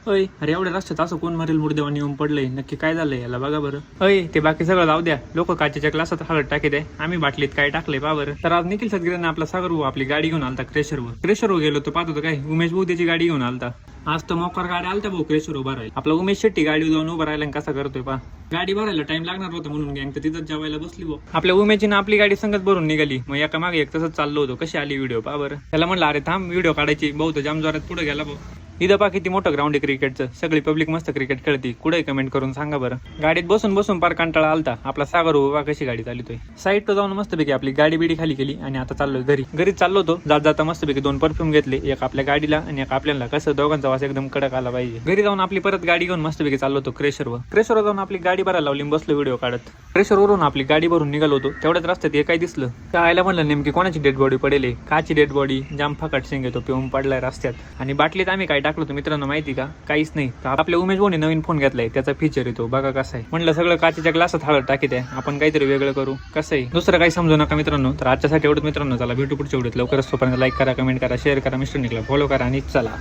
अय अरे एवढ्या रस्त्यात असं कोण मरेल मुर्देवानी येऊन पडलंय, नक्की काय झालंय याला बघा बरं. अय ते बाकी सगळं जाऊ द्या, लोक काचेच्या ग्लासात हळद टाकीत आहे, आम्ही बाटलीत काय टाकलंय पा बरं. तर आज निखिल सदगिरांना आपला सागर भाऊ आपली गाडी घेऊन आलता क्रेशरवर गेलो तो पाहतो काय उमेश भाऊ त्याची गाडी घेऊन आलता. आज तर मोकार गाडी आलता भाऊ क्रेशर उभा राहील. आपला उमेश शेट्टी गाडी जाऊन उभा राहिला कसा करतोय पा. गाडी भरायला टाइम लागणार होता म्हणून गँग तर तिथंच जेवायला बसली भाऊ. आपल्या उमेशची ना आपली गाडी संगत भरून निघाली, मग एका मागे एक तसंच चाललो होतो. कशी आली व्हिडिओ पा बरं. त्याला म्हणलं अरे थांब व्हिडिओ काढायची, भाऊ तर जाम जोरात पुढे गेला भाऊ. इथं पा किती मोठं ग्राउंड आहे क्रिकेटचं, सगळी पब्लिक मस्त क्रिकेट खेळती. कुठे कमेंट करून सांगा बरं. गाडीत बसून बसून पार कंटाळा आलता. आपला सागर उभा कशी गाडी चालतोय. साईड तो जाऊन मस्तपैकी आपली गाडी बिडी खाली केली आणि आता चाललोय घरी चाललो होतो. जाता मस्तपैकी 2 परफ्यूम घेतले, एक आपल्या गाडीला आणि एक आपल्याला. कसं दोघांचा वास एकदम कडक आला पाहिजे. घरी जाऊन आपली परत गाडी घेऊन मस्तपैकी चाललो होतो क्रेशरवर जाऊन आपली गाडी भरायला लावली, बसलो व्हिडिओ काढत. क्रेशरवरून आपली गाडी भरून निघालो होतो. तेवढ्याच रस्त्यात हे काय दिसलं, त्या आयला म्हणलं नेमकी कोणाची डेड बॉडी पडेल. काची डेड बॉडी, जाम फकाट सिंग येतो पिऊन पडलाय रस्त्यात. आणि बाटलीत आम्ही काय टाकलो होतो मित्रांनो माहिती का, काहीच नाही. आपल्या उमेश भाऊने नवीन फोन घेतलाय, त्याचा फीचर येतो बघा कसा आहे. म्हणलं सगळं काचेच्या ग्लासात हळद टाकीत आहे, आपण काहीतरी वेगळं करू. कसं आहे दुसरं काही समजू नका मित्रांनो. तर आजच्यासाठी एवढंच मित्रांनो, चला भेटू पुढच्या व्हिडिओत. लवकरच तोपर्यंत लाईक करा, कमेंट करा, शेअर करा, मिस्टर निकला फॉलो करा आणि चला.